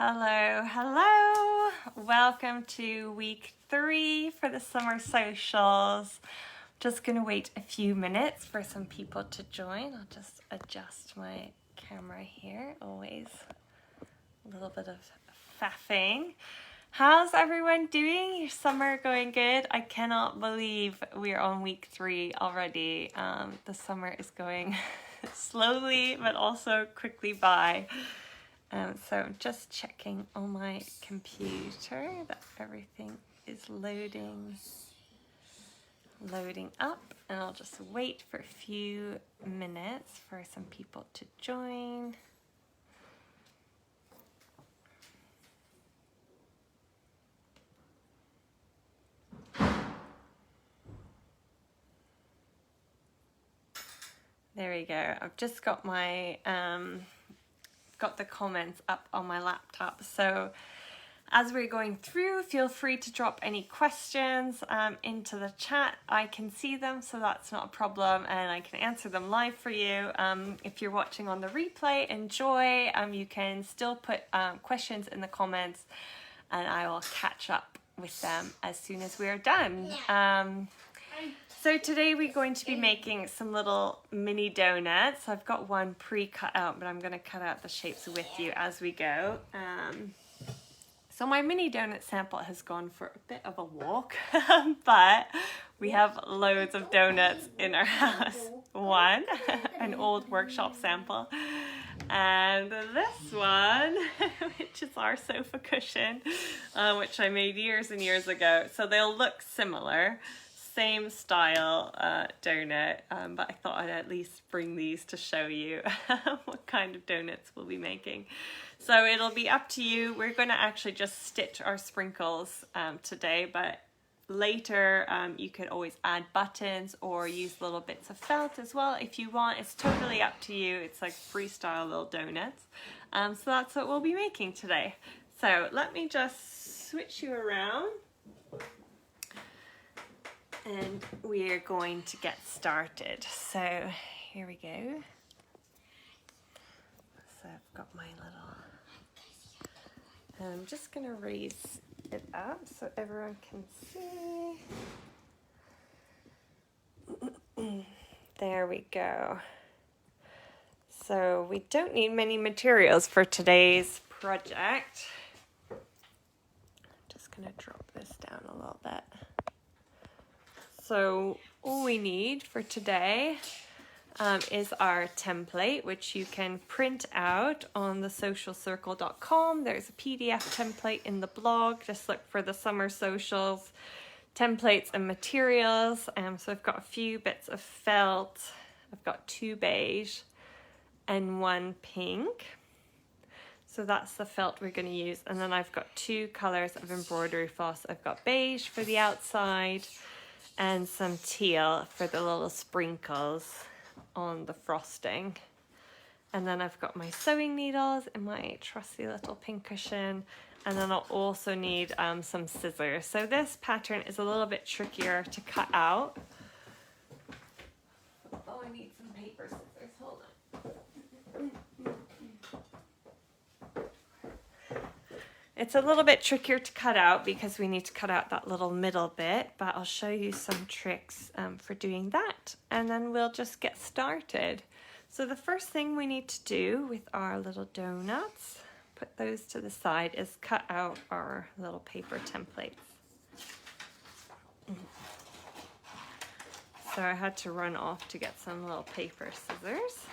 Hello, hello. Welcome to week 3 for the summer socials. Just gonna wait a few minutes for some people to join. I'll just adjust my camera here. Always a little bit of faffing. How's everyone doing? Your summer going good? I cannot believe we're on week 3 already. The summer is going slowly but also quickly by. So I'm just checking on my computer that everything is loading up, and I'll just wait for a few minutes for some people to join. There we go. I've just got my got the comments up on my laptop, so as we're going through, feel free to drop any questions into the chat. I can see them, so that's not a problem, and I can answer them live for you. If you're watching on the replay, enjoy. You can still put questions in the comments, and I will catch up with them as soon as we're done. So today we're going to be making some little mini donuts. I've got one pre-cut out, but I'm going to cut out the shapes with you as we go. So my mini donut sample has gone for a bit of a walk, but we have loads of donuts in our house. One, an old workshop sample, and this one, which is our sofa cushion, which I made years and years ago. So they'll look similar. Same style donut, but I thought I'd at least bring these to show you what kind of donuts we'll be making. So it'll be up to you. We're going to actually just stitch our sprinkles today, but later you could always add buttons or use little bits of felt as well if you want. It's totally up to you. It's like freestyle little donuts. So that's what we'll be making today. So let me just switch you around. And we're going to get started. So here we go. So I've got my little, I'm just going to raise it up so everyone can see. There we go. So we don't need many materials for today's project. I'm just going to drop this down a little bit. So all we need for today is our template, which you can print out on the sewcialcircle.com. There's a PDF template in the blog. Just look for the summer socials, templates and materials. So I've got a few bits of felt. I've got 2 beige and 1 pink. So that's the felt we're going to use. And then I've got 2 colors of embroidery floss. I've got beige for the outside and some teal for the little sprinkles on the frosting. And then I've got my sewing needles and my trusty little pink cushion. And then I'll also need some scissors. So this pattern is a little bit trickier to cut out. Oh, I need some paper scissors. Hold on. It's a little bit trickier to cut out because we need to cut out that little middle bit, but I'll show you some tricks for doing that, and then we'll just get started. So the first thing we need to do with our little donuts, put those to the side, is cut out our little paper templates. So I had to run off to get some little paper scissors.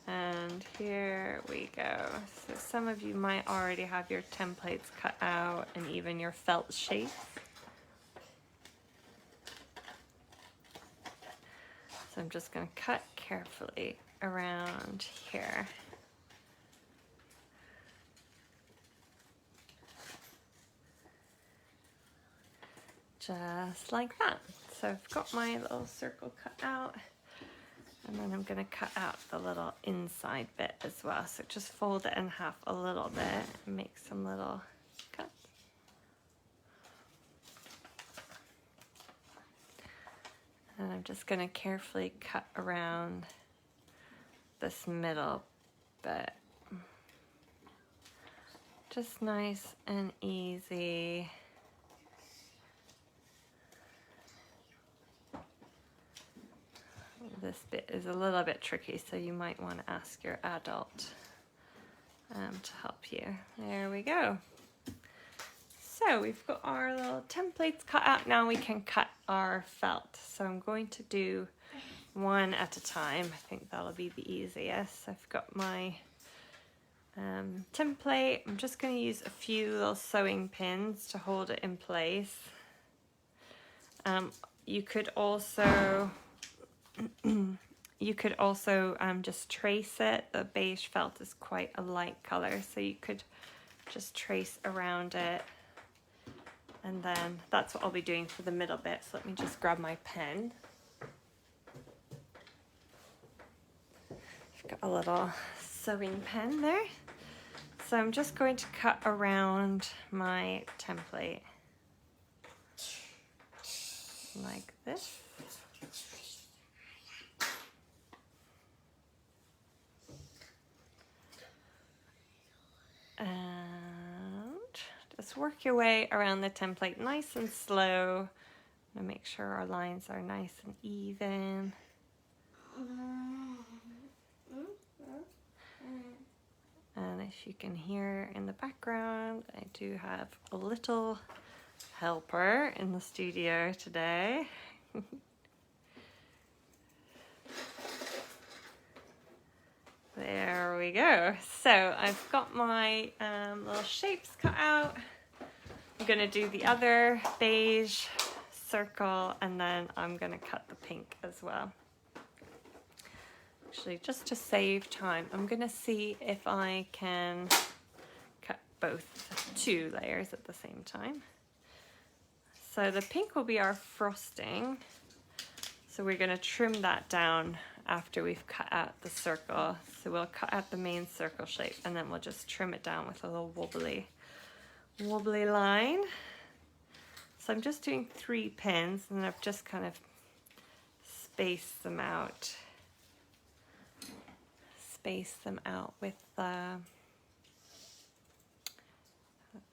And here we go. So some of you might already have your templates cut out and even your felt shapes. So I'm just going to cut carefully around here. Just like that. So I've got my little circle cut out. And then I'm going to cut out the little inside bit as well. So just fold it in half a little bit and make some little cuts. And I'm just going to carefully cut around this middle bit. Just nice and easy. This bit is a little bit tricky, so you might want to ask your adult to help you. There we go. So we've got our little templates cut out. Now we can cut our felt. So I'm going to do one at a time. I think that'll be the easiest. I've got my template. I'm just going to use a few little sewing pins to hold it in place. You could also just trace it. The beige felt is quite a light color, so you could just trace around it. And then that's what I'll be doing for the middle bit. So let me just grab my pen. I've got a little sewing pen there. So I'm just going to cut around my template like this. And just work your way around the template nice and slow. And make sure our lines are nice and even. And if you can hear in the background, I do have a little helper in the studio today. There we go. So I've got my little shapes cut out. I'm going to do the other beige circle, and then I'm going to cut the pink as well. Actually, just to save time, I'm going to see if I can cut both 2 layers at the same time. So the pink will be our frosting. So we're going to trim that down after we've cut out the circle. So we'll cut out the main circle shape, and then we'll just trim it down with a little wobbly line. So I'm just doing 3 pins, and I've just kind of spaced them out. With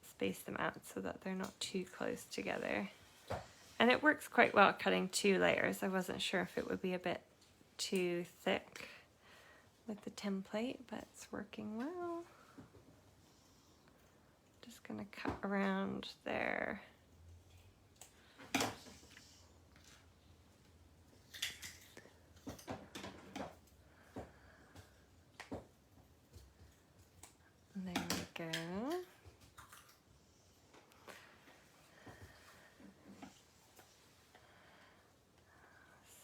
space them out so that they're not too close together. And it works quite well cutting 2 layers. I wasn't sure if it would be a bit too thick with the template, but it's working well. Just gonna cut around there. There we go.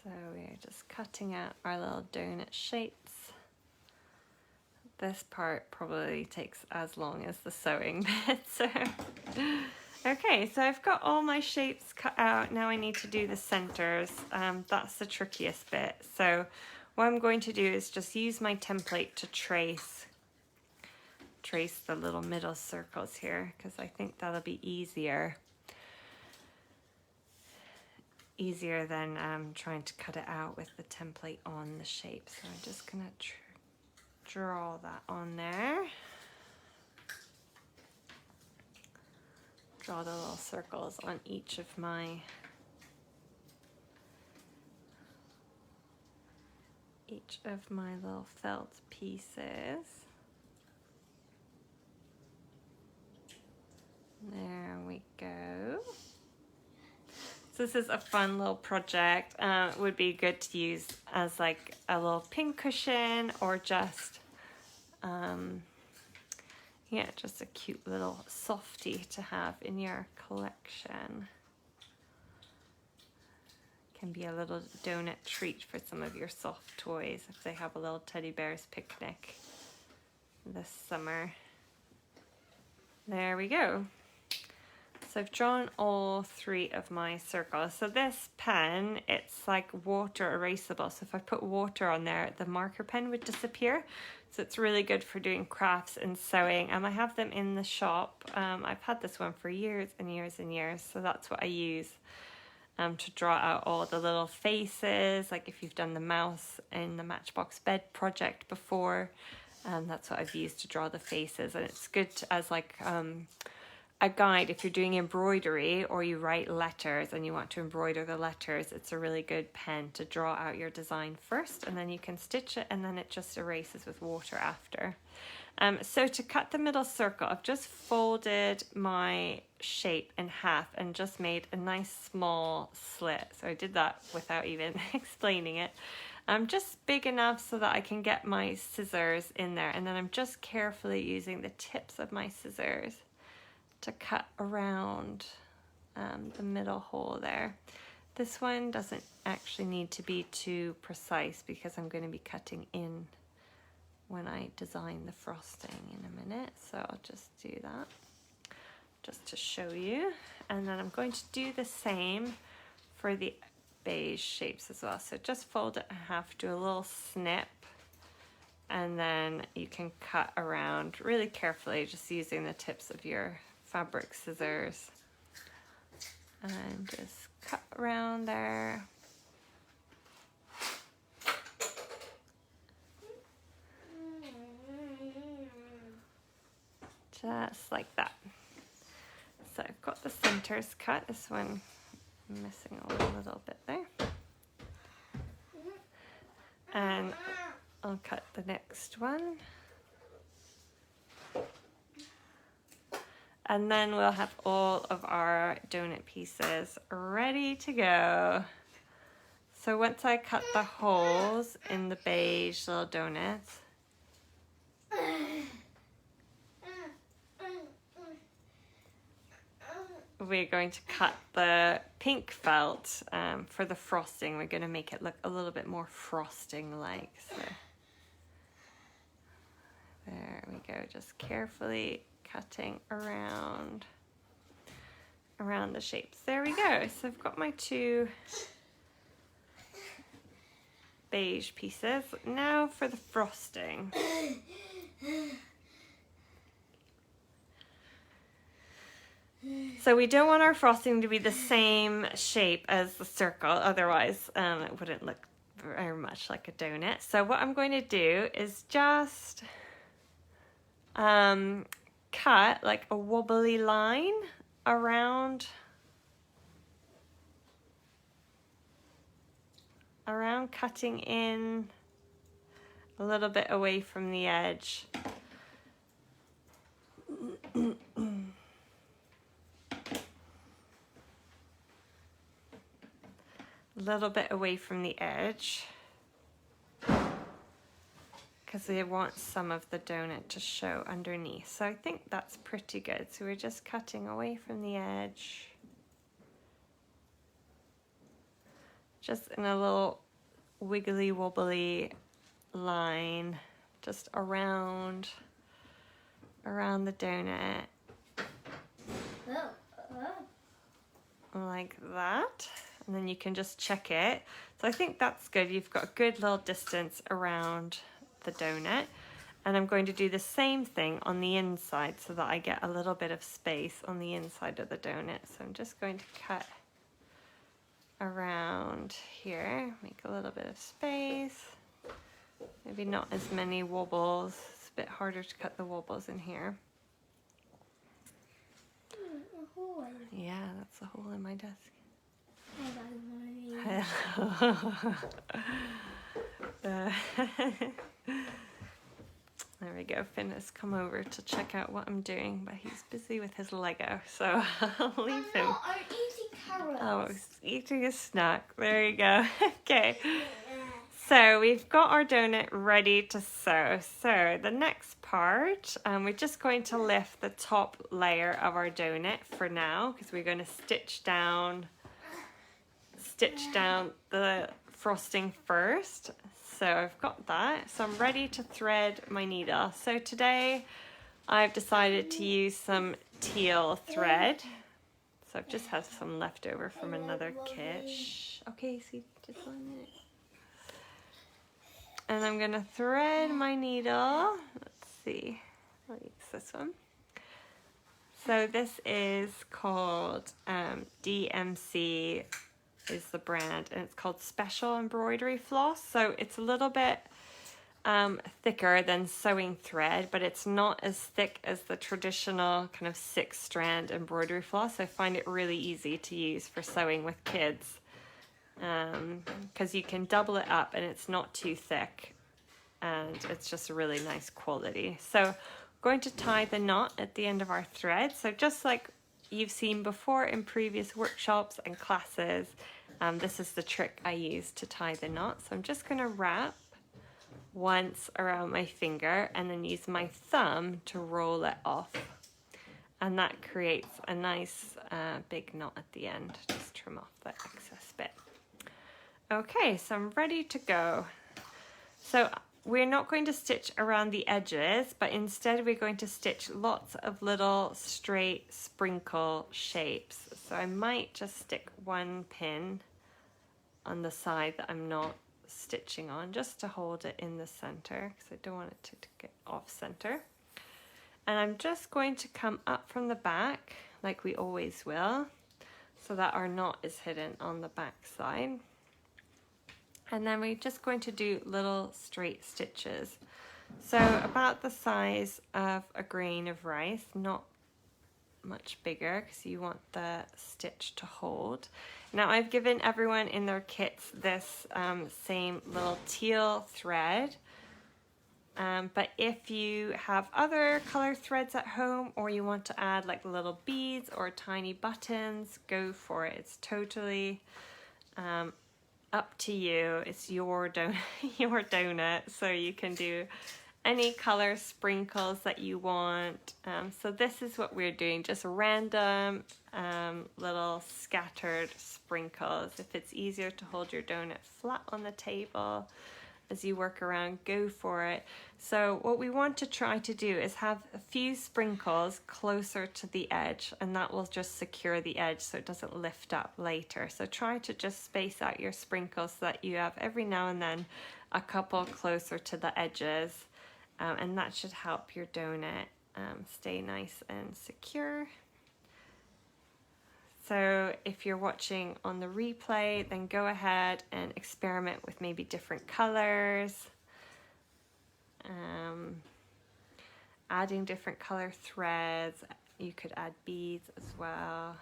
So we're just cutting out our little donut shapes. This part probably takes as long as the sewing bit. So. Okay, so I've got all my shapes cut out. Now I need to do the centers. That's the trickiest bit. So what I'm going to do is just use my template to trace the little middle circles here, because I think that'll be easier than trying to cut it out with the template on the shape. So I'm just gonna draw that on there. Draw the little circles on each of my little felt pieces. There we go. So this is a fun little project. It would be good to use as like a little pin cushion, or just, yeah, just a cute little softie to have in your collection. Can be a little donut treat for some of your soft toys if they have a little teddy bear's picnic this summer. There we go. So I've drawn all 3 of my circles. So this pen, it's like water erasable. So if I put water on there, the marker pen would disappear. So it's really good for doing crafts and sewing. I have them in the shop. I've had this one for years and years and years. So that's what I use. to draw out all the little faces, like if you've done the mouse in the Matchbox bed project before. That's what I've used to draw the faces, and it's good as like a guide if you're doing embroidery or you write letters and you want to embroider the letters. It's a really good pen to draw out your design first, and then you can stitch it, and then it just erases with water after. So to cut the middle circle, I've just folded my shape in half and just made a nice small slit. So I did that without even explaining it. Just big enough so that I can get my scissors in there, and then I'm just carefully using the tips of my scissors to cut around the middle hole there. This one doesn't actually need to be too precise because I'm going to be cutting in when I design the frosting in a minute, so I'll just do that just to show you. And then I'm going to do the same for the beige shapes as well. So just fold it in half, do a little snip, and then you can cut around really carefully, just using the tips of your fabric scissors, and just cut around there. Just like that. So I've got the centers cut. This one I'm missing a little bit there. And I'll cut the next one. And then we'll have all of our donut pieces ready to go. So once I cut the holes in the beige little donuts, we're going to cut the pink felt for the frosting. We're going to make it look a little bit more frosting-like. So there we go, just carefully cutting around the shapes. There we go. So I've got my two beige pieces. Now for the frosting. So we don't want our frosting to be the same shape as the circle, otherwise it wouldn't look very much like a donut. So what I'm going to do is just cut like a wobbly line around cutting in a little bit away from the edge. A little bit away from the edge, because we want some of the donut to show underneath. So I think that's pretty good. So we're just cutting away from the edge, just in a little wiggly wobbly line, just around the donut, like that. And then you can just check it. So I think that's good. You've got a good little distance around the donut. And I'm going to do the same thing on the inside so that I get a little bit of space on the inside of the donut. So I'm just going to cut around here, make a little bit of space. Maybe not as many wobbles. It's a bit harder to cut the wobbles in here. Yeah, that's a hole in my desk. There we go. Finn has come over to check out what I'm doing, but he's busy with his Lego, so I'll leave him. I'm eating carrots. Oh, he's eating a snack. There you go. Okay. So we've got our donut ready to sew. So the next part, we're just going to lift the top layer of our donut for now, because we're going to stitch down the frosting first. So I've got that. So I'm ready to thread my needle. So today I've decided to use some teal thread. So I've just had some leftover from another kit. Shh. Okay, see, just 1 minute. And I'm gonna thread my needle. Let's see, I'll use this one. So this is called DMC is the brand, and it's called Sewcial embroidery floss. So it's a little bit thicker than sewing thread, but it's not as thick as the traditional kind of 6-strand embroidery floss. I find it really easy to use for sewing with kids, because you can double it up and it's not too thick, and it's just a really nice quality. So we're going to tie the knot at the end of our thread. So just like you've seen before in previous workshops and classes, this is the trick I use to tie the knot. So I'm just going to wrap once around my finger and then use my thumb to roll it off, and that creates a nice big knot at the end. Just trim off the excess bit. Okay, so I'm ready to go. So we're not going to stitch around the edges, but instead we're going to stitch lots of little straight sprinkle shapes. So I might just stick one pin on the side that I'm not stitching on, just to hold it in the center, because I don't want it to get off center. And I'm just going to come up from the back like we always will, so that our knot is hidden on the back side. And then we're just going to do little straight stitches. So about the size of a grain of rice, not much bigger, because you want the stitch to hold. Now I've given everyone in their kits this same little teal thread, but if you have other color threads at home, or you want to add like little beads or tiny buttons, go for it. It's totally up to you. It's your your donut, so you can do any color sprinkles that you want. So this is what we're doing, just random little scattered sprinkles. If it's easier to hold your donut flat on the table as you work around, go for it. So what we want to try to do is have a few sprinkles closer to the edge, and that will just secure the edge so it doesn't lift up later. So try to just space out your sprinkles so that you have every now and then a couple closer to the edges, and that should help your donut stay nice and secure. So if you're watching on the replay, then go ahead and experiment with maybe different colors, adding different color threads. You could add beads as well.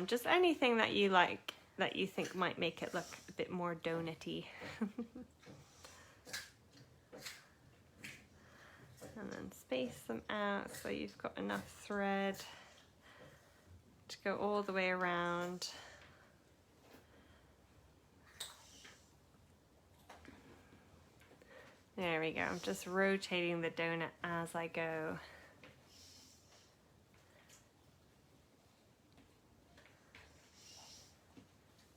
Just anything that you like, that you think might make it look a bit more donut-y. And then space them out so you've got enough thread to go all the way around. There we go. I'm just rotating the donut as I go.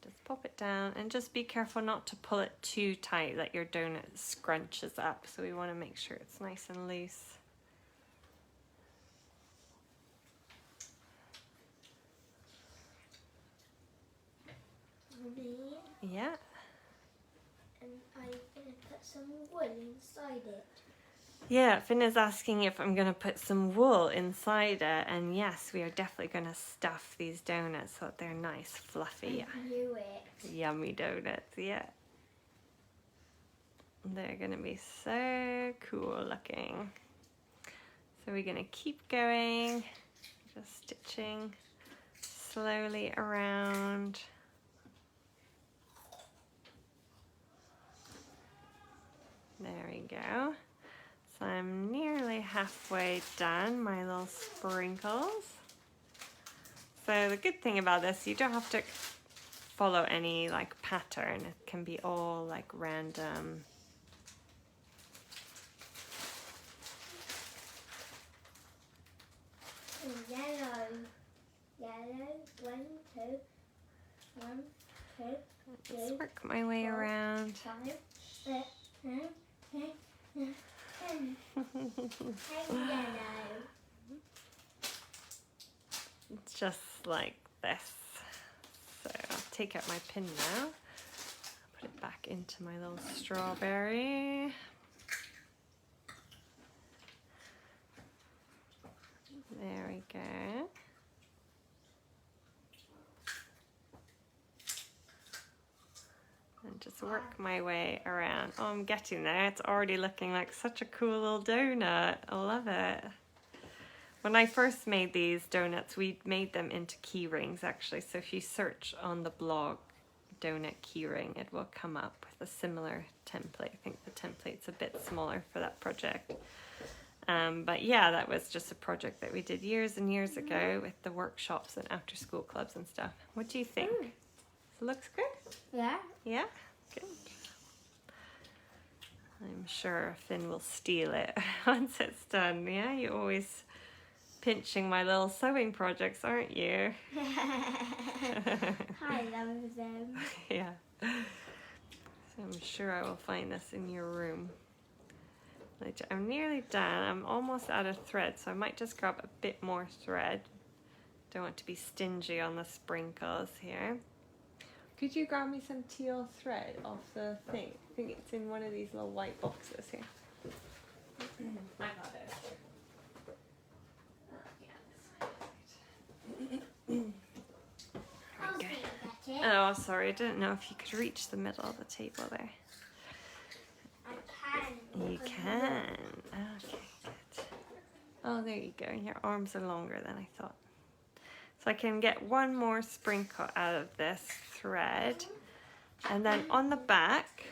Just pop it down and just be careful not to pull it too tight that your donut scrunches up. So we want to make sure it's nice and loose. Yeah. And I'm going to put some wool inside it. Yeah, Finn is asking if I'm going to put some wool inside it, and yes, we are definitely going to stuff these donuts so that they're nice, fluffy. I knew it. Yummy donuts, yeah. They're going to be so cool looking. So we're going to keep going, just stitching slowly around. There we go. So I'm nearly halfway done my little sprinkles. So the good thing about this, you don't have to follow any like pattern. It can be all like random. Yellow. Yellow. 1, 2. 1, 2. Let's work my way around. 5, 6, 7, 8, 9, 10. Yellow. It's just like this. So I'll take out my pin now. Put it back into my little strawberry. There we go. just work my way around. Oh, I'm getting there. It's already looking like such a cool little donut. I love it. When I first made these donuts, we made them into key rings actually. So if you search on the blog donut keyring, it will come up with a similar template. I think the template's a bit smaller for that project. But yeah, that was just a project that we did years and years ago with the workshops and after school clubs and stuff. What do you think? It looks good? Yeah. Yeah? Good. I'm sure Finn will steal it once it's done. Yeah, you're always pinching my little sewing projects, aren't you? I love them. Yeah. So I'm sure I will find this in your room. I'm nearly done. I'm almost out of thread, so I might just grab a bit more thread. Don't want to be stingy on the sprinkles here. Could you grab me some teal thread off the thing? I think it's in one of these little white boxes here. I got it. I'll see you get it. Oh, sorry. I didn't know if you could reach the middle of the table there. I can. You can. Okay, good. Oh, there you go. Your arms are longer than I thought. So I can get one more sprinkle out of this thread. And then on the back,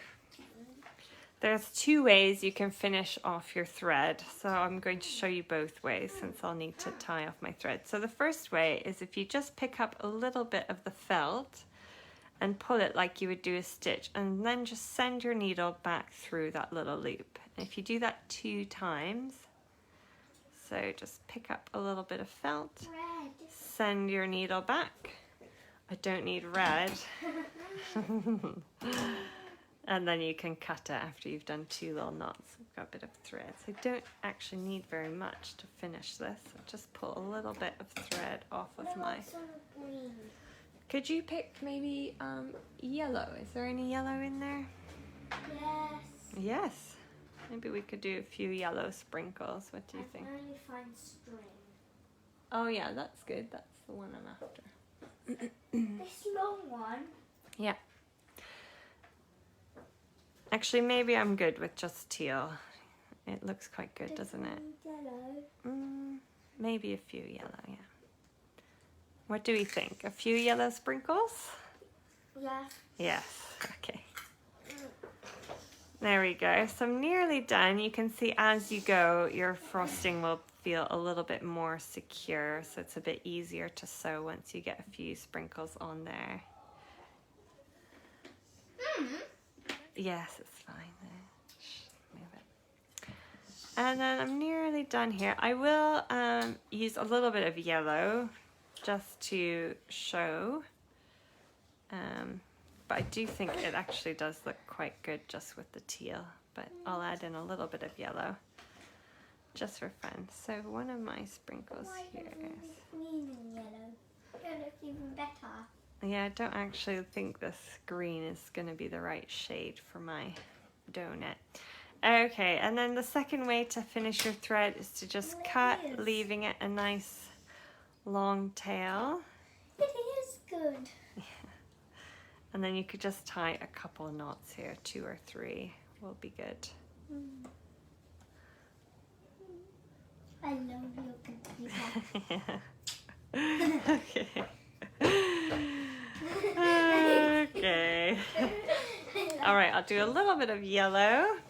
there's two ways you can finish off your thread. So I'm going to show you both ways since I'll need to tie off my thread. So the first way is if you just pick up a little bit of the felt and pull it like you would do a stitch, and then just send your needle back through that little loop. And if you do that 2 times, so just pick up a little bit of felt, Red. send your needle back. I don't need red. And then you can cut it after you've done 2 little knots. I've got a bit of thread. So I don't actually need very much to finish this. I'll just pull a little bit of thread off of my... Green. Could you pick maybe yellow? Is there any yellow in there? Yes. Yes. Maybe we could do a few yellow sprinkles. What do you think? I can only find string. Oh yeah, that's good. That's the one I'm after. This long one. Yeah. Actually, maybe I'm good with just teal. It looks quite good, doesn't it? Yellow. Maybe a few yellow, yeah. What do we think? A few yellow sprinkles? Yeah. Yes. Okay. There we go. So I'm nearly done. You can see as you go, your frosting will feel a little bit more secure, so it's a bit easier to sew once you get a few sprinkles on there. Yes, it's fine there. Move it. And then I'm nearly done here. I will use a little bit of yellow just to show. But I do think it actually does look quite good just with the teal. But I'll add in a little bit of yellow just for fun. So one of my sprinkles here is... Green and yellow. That looks even better. Yeah, I don't actually think this green is going to be the right shade for my donut. Okay, and then the second way to finish your thread is to just cut, leaving it a nice long tail. It is good. And then you could just tie a couple of knots here, 2 or 3 will be good. I love your computer. Okay. Okay. All right, I'll do a little bit of yellow,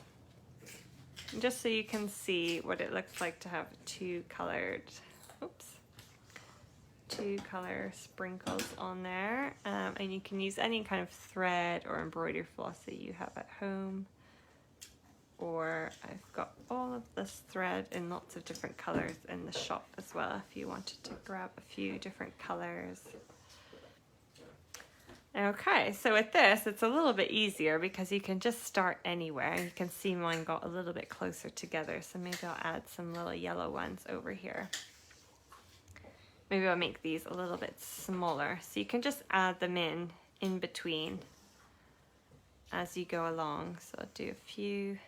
just so you can see what it looks like to have 2 colored, 2 color sprinkles on there. And you can use any kind of thread or embroidery floss that you have at home. Or I've got all of this thread in lots of different colors in the shop as well, if you wanted to grab a few different colors. Okay, so with this, it's a little bit easier because you can just start anywhere. You can see mine got a little bit closer together, so maybe I'll add some little yellow ones over here. Maybe I'll make these a little bit smaller, so you can just add them in between as you go along. So I'll do a few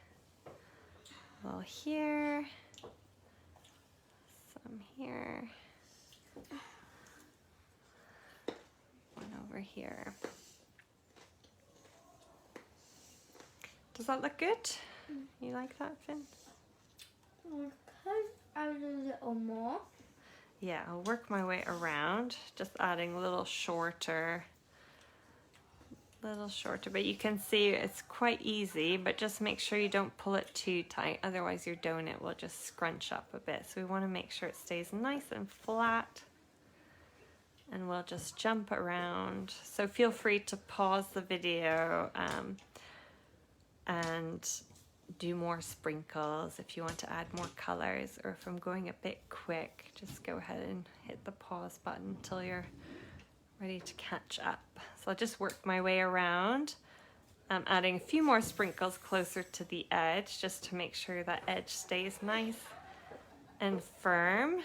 little here, some here, one over here. Does that look good? You like that, Finn? I could add a little more. Yeah, I'll work my way around, just adding a little shorter, but you can see it's quite easy, but just make sure you don't pull it too tight, otherwise your donut will just scrunch up a bit. So we want to make sure it stays nice and flat, and we'll just jump around. So feel free to pause the video and do more sprinkles if you want to add more colors, or if I'm going a bit quick, just go ahead and hit the pause button until you're ready to catch up. So I'll just work my way around. I'm adding a few more sprinkles closer to the edge just to make sure that edge stays nice and firm,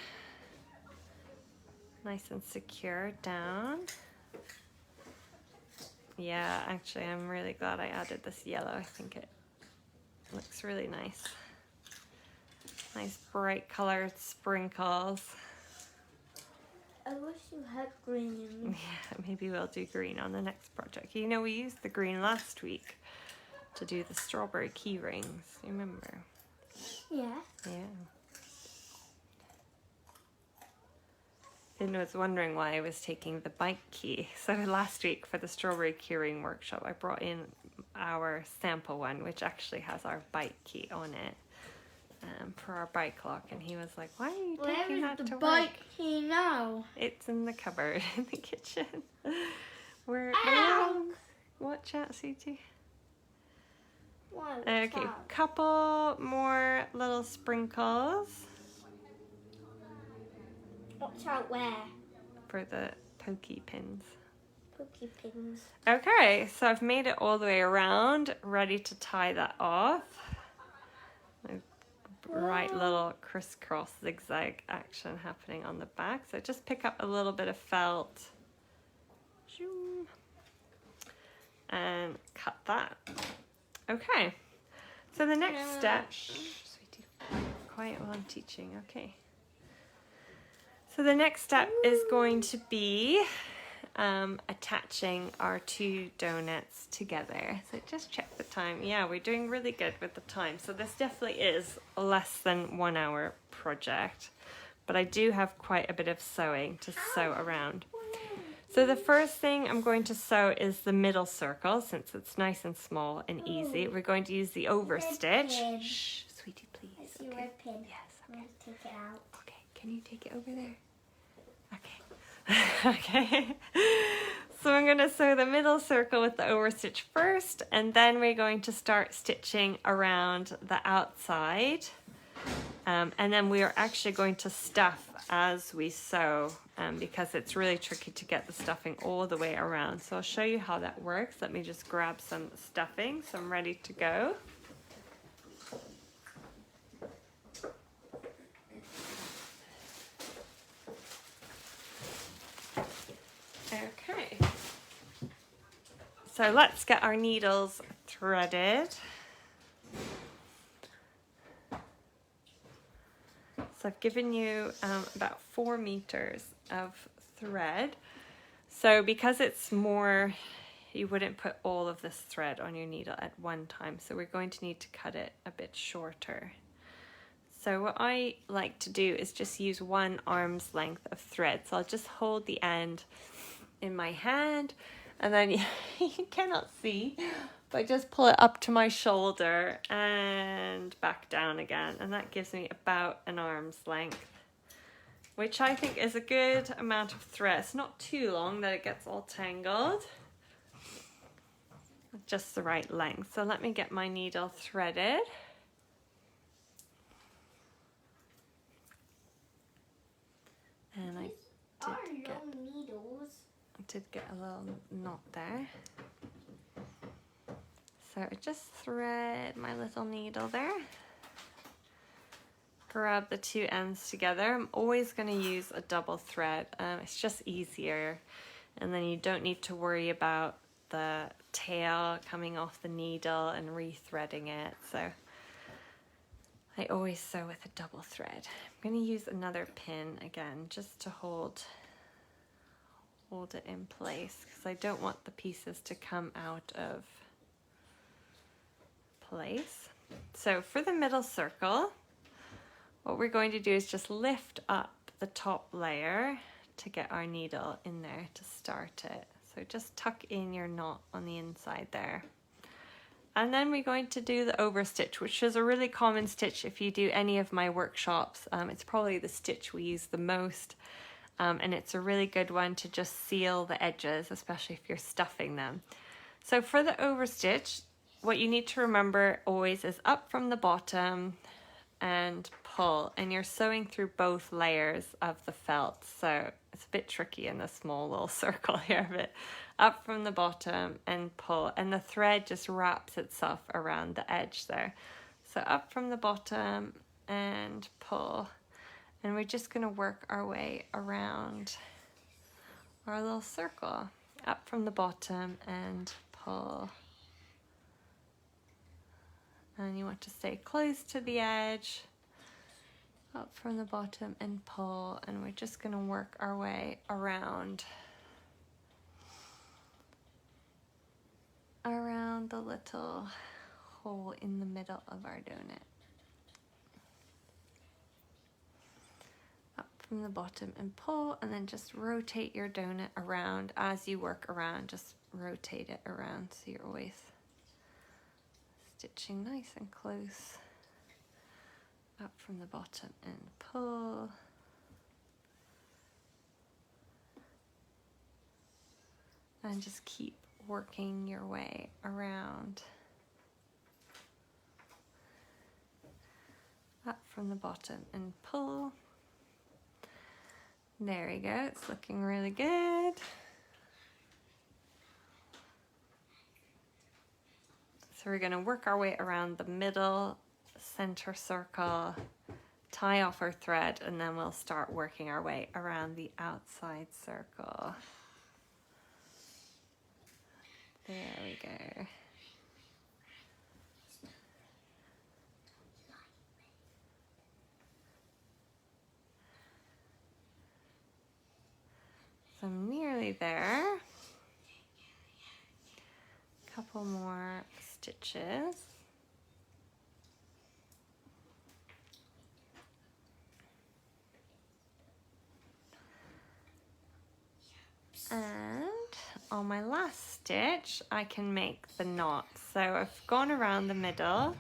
nice and secure down. Yeah, actually I'm really glad I added this yellow. I think it looks really nice. Nice bright colored sprinkles. I wish you had green. Yeah, maybe we'll do green on the next project. You know, we used the green last week to do the strawberry key rings. You remember? Yeah. Yeah. Finn was wondering why I was taking the bike key. So last week for the strawberry key ring workshop, I brought in our sample one, which actually has our bike key on it. For our bike lock, and he was like, why are you taking that to work? Where is the bike key now? It's in the cupboard in the kitchen. Where? Ow! Watch out, Sweetie. Why? Okay, couple more little sprinkles Watch out where? for the pokey pins. Pokey pins. Okay, so I've made it all the way around, ready to tie that off. Right little crisscross zigzag action happening on the back. So just pick up a little bit of felt and cut that. Okay, so the next step, sweetie, quiet while I'm teaching. Okay, so the next step is going to be attaching our two donuts together. So just check the time. Yeah, we're doing really good with the time. So this definitely is a less than 1 hour project, but I do have quite a bit of sewing to sew around. So the first thing I'm going to sew is the middle circle, since it's nice and small and easy. We're going to use the overstitch. Shh, sweetie, please. I see a red pin. Yes, okay. I'm going to take it out. Okay, can you take it over there? Okay. Okay, so I'm going to sew the middle circle with the overstitch first, and then we're going to start stitching around the outside, and then we are actually going to stuff as we sew, because it's really tricky to get the stuffing all the way around. So I'll show you how that works. Let me just grab some stuffing so I'm ready to go. Okay, so let's get our needles threaded. So I've given you about 4 meters of thread. So because it's more, you wouldn't put all of this thread on your needle at one time. So we're going to need to cut it a bit shorter. So what I like to do is just use 1 arm's length of thread. So I'll just hold the end in my hand, and then you cannot see, but I just pull it up to my shoulder and back down again, and that gives me about 1 arm's length, which I think is a good amount of thread. It's not too long that it gets all tangled, just the right length. So let me get my needle threaded. And I did get a little knot there. So I just thread my little needle there. Grab the 2 ends together. I'm always going to use a double thread. It's just easier, and then you don't need to worry about the tail coming off the needle and rethreading it. So I always sew with a double thread. I'm going to use another pin again just to hold it in place, because I don't want the pieces to come out of place. So for the middle circle, what we're going to do is just lift up the top layer to get our needle in there to start it. So just tuck in your knot on the inside there. And then we're going to do the overstitch, which is a really common stitch if you do any of my workshops. It's probably the stitch we use the most. And it's a really good one to just seal the edges, especially if you're stuffing them. So for the overstitch, what you need to remember always is up from the bottom and pull, and you're sewing through both layers of the felt, so it's a bit tricky in this small little circle here, but up from the bottom and pull, and the thread just wraps itself around the edge there. So up from the bottom and pull, and we're just going to work our way around our little circle. Up from the bottom and pull. And you want to stay close to the edge. Up from the bottom and pull, and we're just going to work our way around the little hole in the middle of our donut. Up from the bottom and pull, and then just rotate your donut around as you work around. Just rotate it around so you're always stitching nice and close. Up from the bottom and pull. And just keep working your way around. Up from the bottom and pull. There we go, it's looking really good. So we're going to work our way around the middle center circle, tie off our thread, and then we'll start working our way around the outside circle. There we go. So I'm nearly there. Couple more stitches. And on my last stitch, I can make the knot. So I've gone around the middle.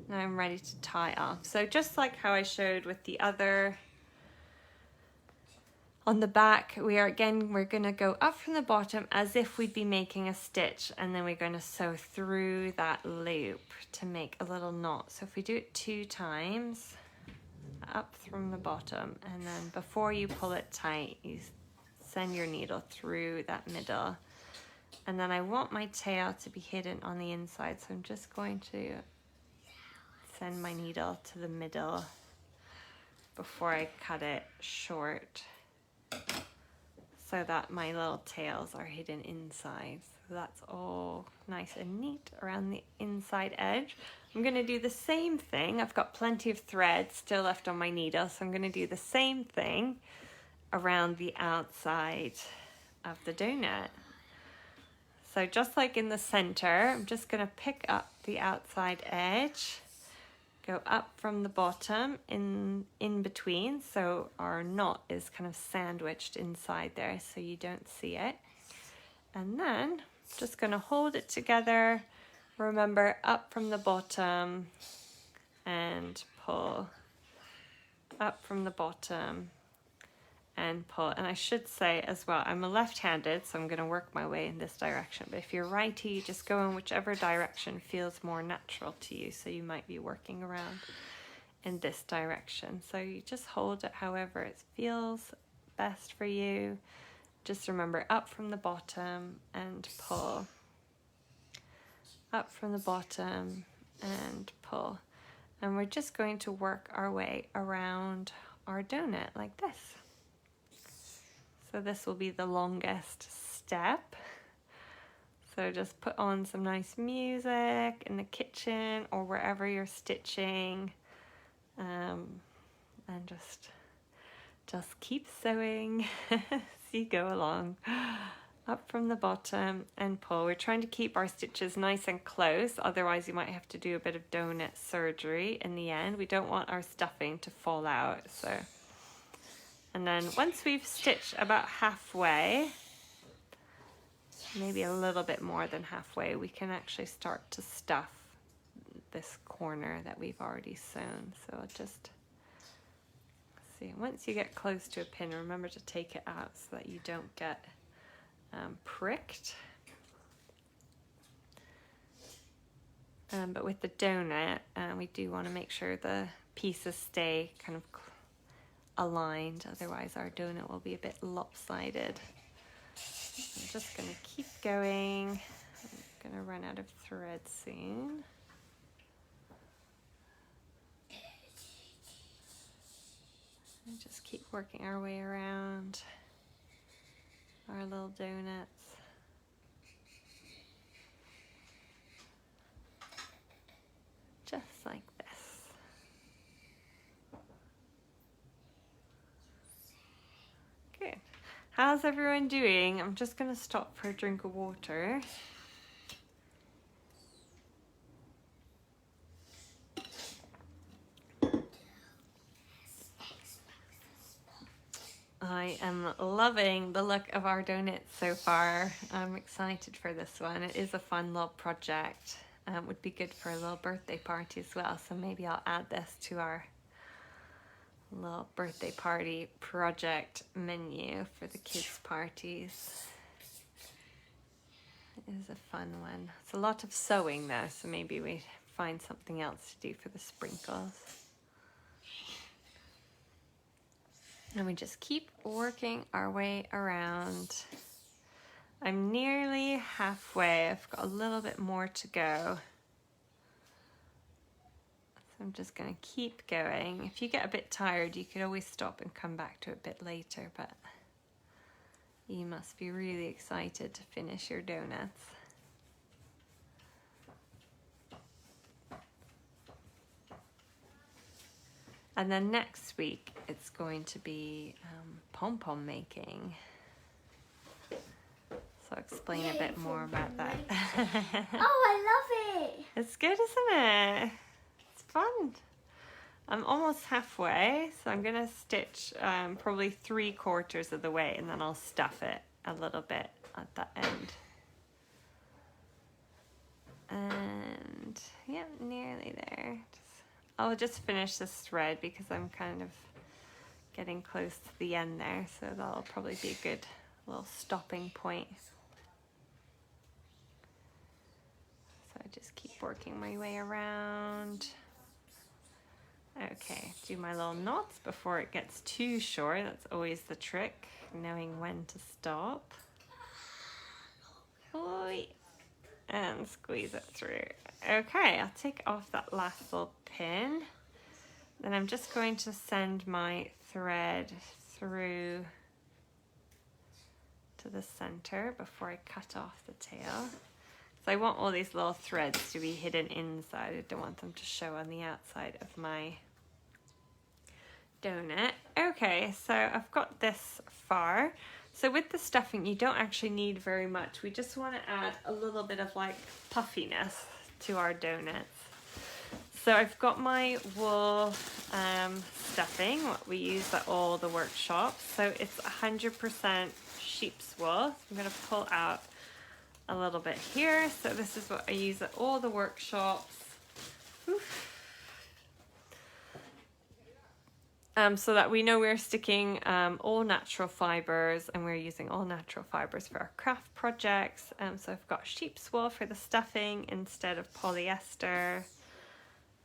Now I'm ready to tie off. So just like how I showed with the other, on the back, we're going to go up from the bottom as if we'd be making a stitch, and then we're going to sew through that loop to make a little knot. So if we do it 2 times, up from the bottom, and then before you pull it tight, you send your needle through that middle. And then I want my tail to be hidden on the inside, so I'm just going to send my needle to the middle before I cut it short, so that my little tails are hidden inside. So that's all nice and neat around the inside edge. I'm going to do the same thing. I've got plenty of thread still left on my needle, so I'm going to do the same thing around the outside of the donut. So just like in the center, I'm just going to pick up the outside edge, go up from the bottom in between, so our knot is kind of sandwiched inside there so you don't see it. And then just going to hold it together. Remember, up from the bottom and pull, up from the bottom and pull. And I should say as well, I'm a left-handed, so I'm going to work my way in this direction. But if you're righty, you just go in whichever direction feels more natural to you. So you might be working around in this direction. So you just hold it however it feels best for you. Just remember, up from the bottom and pull. Up from the bottom and pull. And we're just going to work our way around our donut like this. So this will be the longest step. So just put on some nice music in the kitchen or wherever you're stitching, and just keep sewing as you go along. up from the bottom and pull. We're trying to keep our stitches nice and close, otherwise you might have to do a bit of donut surgery in the end. We don't want our stuffing to fall out. So, and then once we've stitched about halfway, maybe a little bit more than halfway, we can actually start to stuff this corner that we've already sewn. So I'll just see, once you get close to a pin, remember to take it out so that you don't get pricked. But with the donut, we do want to make sure the pieces stay kind of aligned, otherwise our donut will be a bit lopsided. I'm just going to keep going. I'm going to run out of thread soon. And just keep working our way around our little donuts. Just like this. Good. How's everyone doing? I'm just going to stop for a drink of water. I am loving the look of our donuts so far. I'm excited for this one. It is a fun little project. Would be good for a little birthday party as well. So maybe I'll add this to our little birthday party project menu for the kids' parties. It is a fun one. It's a lot of sewing though, so maybe we find something else to do for the sprinkles. And we just keep working our way around. I'm nearly halfway. I've got a little bit more to go. So I'm just going to keep going. If you get a bit tired, you could always stop and come back to it a bit later, but you must be really excited to finish your donuts. And then next week, it's going to be pom-pom making. So I'll explain a bit more about that. Oh, I love it! It's good, isn't it? It's fun. I'm almost halfway, so I'm going to stitch probably 3/4 of the way, and then I'll stuff it a little bit at the end. And yeah, nearly there. I'll just finish this thread because I'm kind of getting close to the end there, so that'll probably be a good little stopping point. So I just keep working my way around. Okay, do my little knots before it gets too short. That's always the trick, knowing when to stop. Oi. And squeeze it through. Okay, I'll take off that last little pin. Then I'm just going to send my thread through to the center before I cut off the tail. So I want all these little threads to be hidden inside. I don't want them to show on the outside of my donut. Okay, so I've got this far. So with the stuffing, you don't actually need very much. We just want to add a little bit of like puffiness to our donuts. So I've got my wool stuffing, what we use at all the workshops. So it's 100% sheep's wool. I'm going to pull out a little bit here. So this is what I use at all the workshops. Oof. So that we know we're sticking all natural fibers, and we're using all natural fibers for our craft projects. So I've got sheep's wool for the stuffing instead of polyester,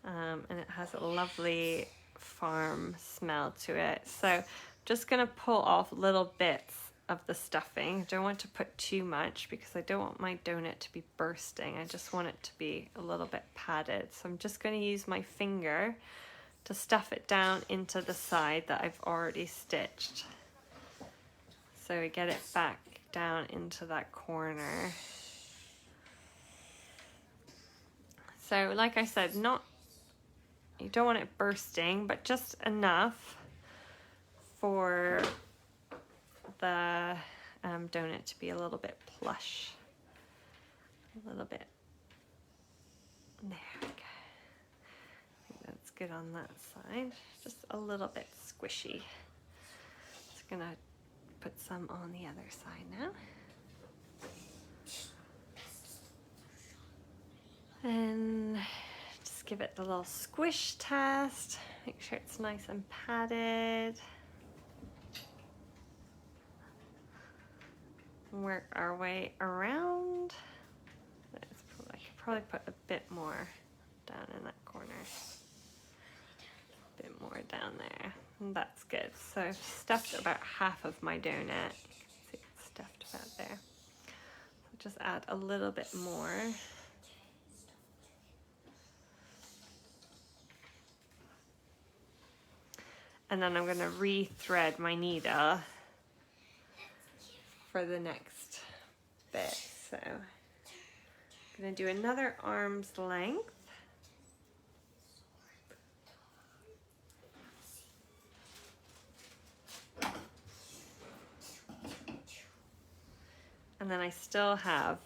and it has a lovely farm smell to it. So I'm just going to pull off little bits of the stuffing. I don't want to put too much because I don't want my donut to be bursting. I just want it to be a little bit padded. So I'm just going to use my finger to stuff it down into the side that I've already stitched. So we get it back down into that corner. So like I said, you don't want it bursting, but just enough for the donut to be a little bit plush. A little bit. There we go. I think that's good on that side. Just a little bit squishy. Just gonna put some on the other side now. And just give it the little squish test. Make sure it's nice and padded. Work our way around. I could probably put a bit more down in that corner. A bit more down there. And that's good. So I've stuffed about half of my donut. You can see it's stuffed about there. So just add a little bit more. And then I'm going to re-thread my needle for the next bit. So I'm going to do another arm's length. And then I still have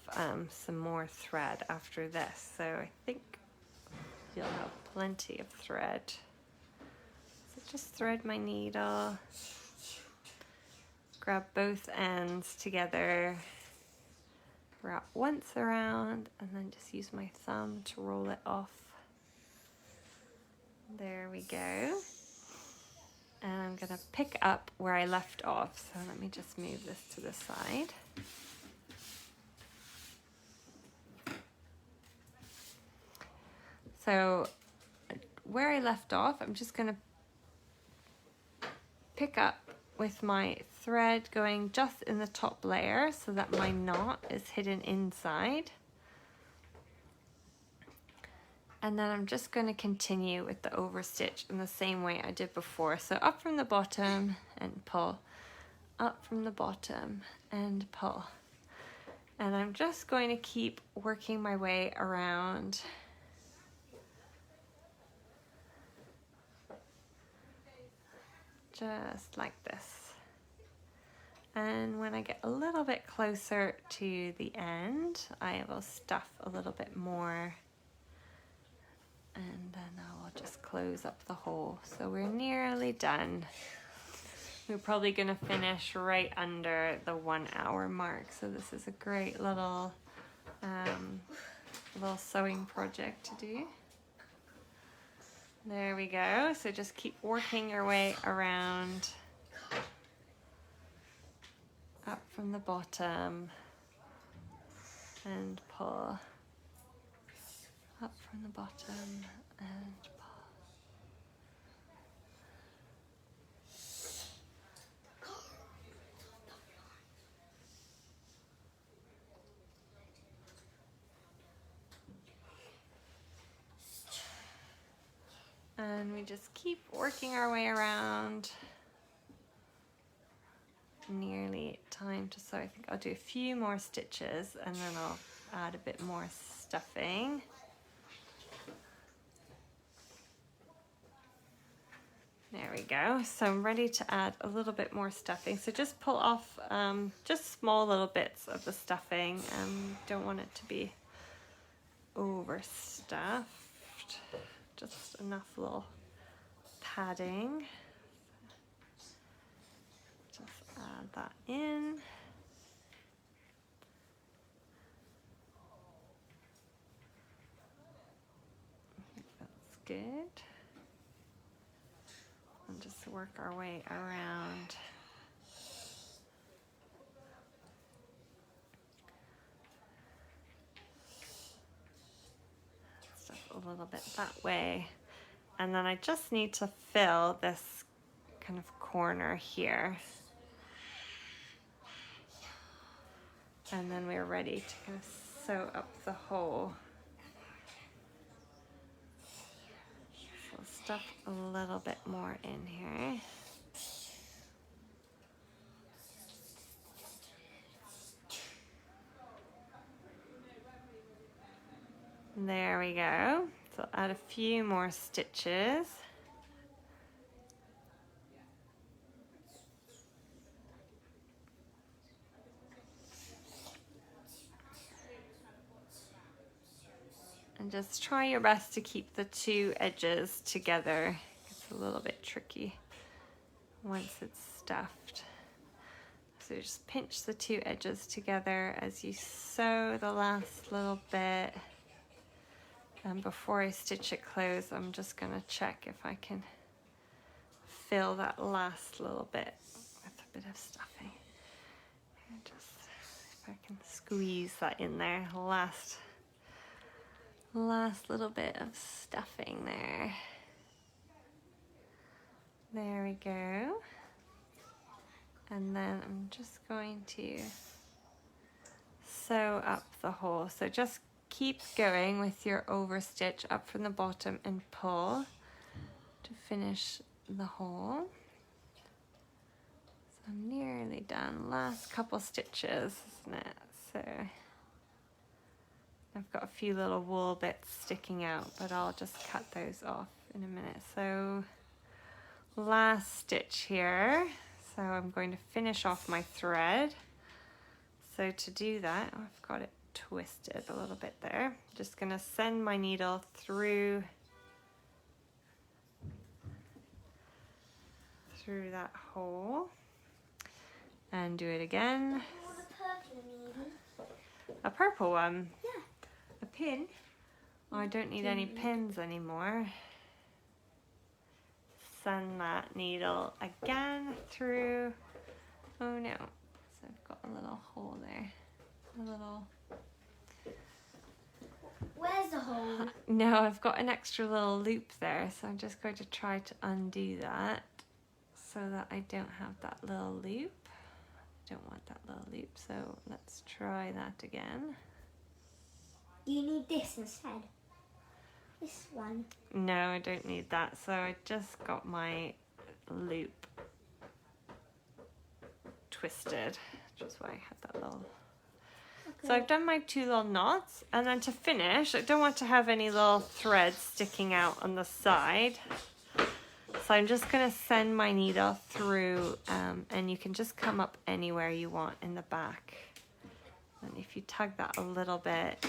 some more thread after this. So I think you'll have plenty of thread. So just thread my needle, grab both ends together, wrap once around, and then just use my thumb to roll it off. There we go. And I'm gonna pick up where I left off. So let me just move this to the side. So where I left off, I'm just gonna pick up with my thread going just in the top layer so that my knot is hidden inside. And then I'm just going to continue with the overstitch in the same way I did before. So up from the bottom and pull, up from the bottom and pull. And I'm just going to keep working my way around. Just like this. And when I get a little bit closer to the end, I will stuff a little bit more. And then I will just close up the hole. So we're nearly done. We're probably going to finish right under the 1 hour mark. So this is a great little sewing project to do. There we go. So just keep working your way around, up from the bottom and pull, up from the bottom and pull. And we just keep working our way around. Nearly time to sew. I think I'll do a few more stitches and then I'll add a bit more stuffing. There we go. So I'm ready to add a little bit more stuffing. So just pull off just small little bits of the stuffing. Don't want it to be overstuffed. Just enough little padding. Just add that in. I think that's good. And just work our way around. A little bit that way, and then I just need to fill this kind of corner here, and then we're ready to kind of sew up the hole. So stuff a little bit more in here. There we go. So add a few more stitches. And just try your best to keep the two edges together. It's a little bit tricky once it's stuffed. So just pinch the two edges together as you sew the last little bit. And before I stitch it closed, I'm just going to check if I can fill that last little bit with a bit of stuffing. And just if I can squeeze that in there, last little bit of stuffing there. There we go. And then I'm just going to sew up the hole. So just keep going with your overstitch up from the bottom and pull to finish the hole. So I'm nearly done. Last couple stitches, isn't it? So I've got a few little wool bits sticking out, but I'll just cut those off in a minute. So last stitch here. So I'm going to finish off my thread. So to do that, I've got it twisted a little bit there. I'm just going to send my needle through that hole and do it again. A purple one? Yeah. A pin? Oh, I don't need any pins anymore. Send that needle again through. Oh no. So I've got a little hole there. A little. Where's the hole? No, I've got an extra little loop there. So I'm just going to try to undo that so that I don't have that little loop. I don't want that little loop. So let's try that again. You need this instead. This one. No, I don't need that. So I just got my loop twisted, which is why I had that little. Okay. So I've done my two little knots, and then to finish, I don't want to have any little threads sticking out on the side. So I'm just going to send my needle through, and you can just come up anywhere you want in the back. And if you tug that a little bit,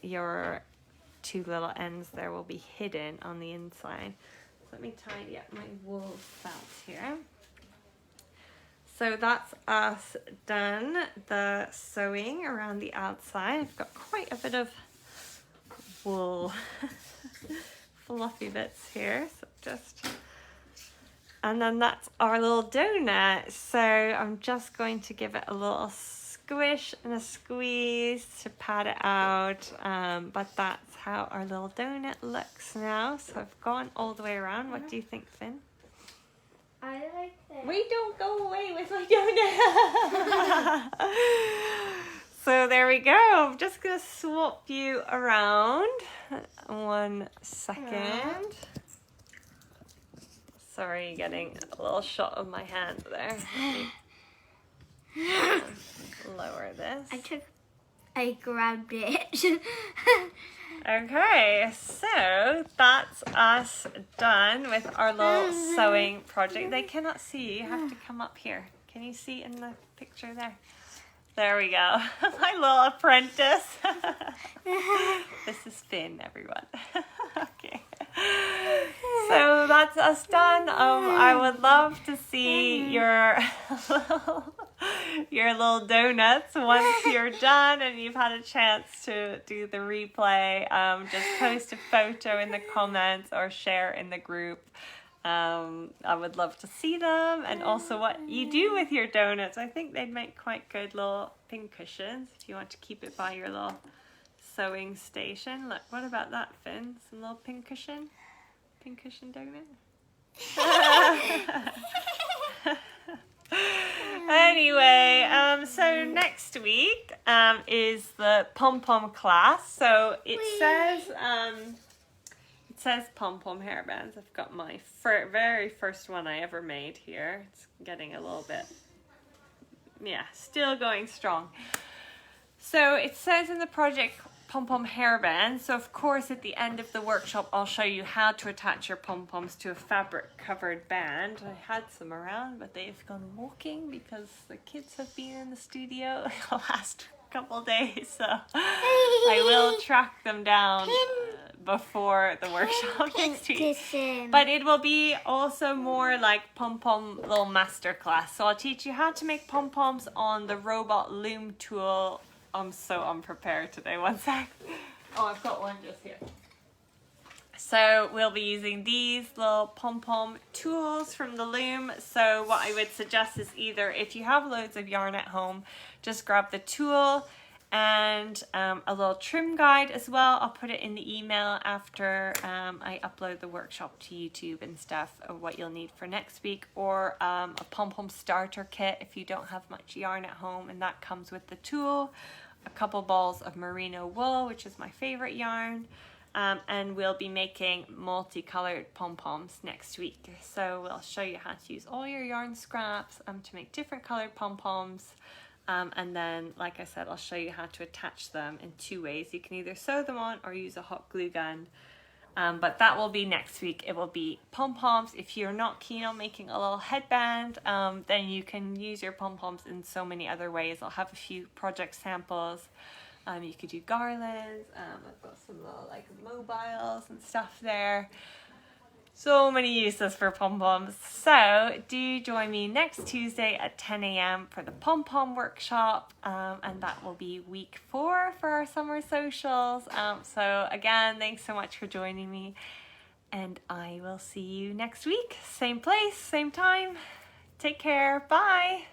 your two little ends there will be hidden on the inside. So let me tidy up my wool felt here. So that's us done the sewing around the outside. I've got quite a bit of wool fluffy bits here, so just, and then that's our little donut. So I'm just going to give it a little squish and a squeeze to pat it out, but that's how our little donut looks now. So I've gone all the way around. What do you think, Finn? I like that. We don't go away with my donut. So there we go. I'm just gonna swap you around. 1 second. Sorry, getting a little shot of my hand there. Let me lower this. I grabbed it. Okay, so that's us done with our little sewing project. They cannot see. You have to come up here. Can you see in the picture there? There we go. My little apprentice. This is Finn, everyone. Okay. So that's us done. I would love to see your little donuts once you're done and you've had a chance to do the replay. Just post a photo in the comments or share in the group. I would love to see them, and also what you do with your donuts. I think they'd make quite good little pin cushions if you want to keep it by your little sewing station. Look, what about that, Finn? Some little pin cushion donut. Anyway, so next week is the pom-pom class. So it says pom-pom hairbands. I've got my very first one I ever made here. It's getting a little bit, yeah, still going strong. So it says in the project pom-pom hairband. So of course at the end of the workshop I'll show you how to attach your pom-poms to a fabric covered band. I had some around, but they've gone walking because the kids have been in the studio the last couple days, so I will track them down before the workshop next week. But it will be also more like pom-pom little masterclass. So I'll teach you how to make pom-poms on the robot loom tool. I'm so unprepared today. One sec. Oh, I've got one just here. So we'll be using these little pom-pom tools from the loom. So what I would suggest is either if you have loads of yarn at home, just grab the tool and a little trim guide as well. I'll put it in the email after I upload the workshop to YouTube and stuff of what you'll need for next week, or a pom-pom starter kit if you don't have much yarn at home, and that comes with the tool, a couple balls of merino wool, which is my favorite yarn, and we'll be making multicolored pom-poms next week. So we'll show you how to use all your yarn scraps to make different colored pom-poms. And then, like I said, I'll show you how to attach them in two ways. You can either sew them on or use a hot glue gun. But that will be next week. It will be pom-poms. If you're not keen on making a little headband, then you can use your pom-poms in so many other ways. I'll have a few project samples. You could do garlands. I've got some little like mobiles and stuff there. So many uses for pom-poms. So do join me next Tuesday at 10 a.m. for the pom-pom workshop, and that will be week 4 for our summer socials. So again, thanks so much for joining me, and I will see you next week. Same place, same time. Take care. Bye.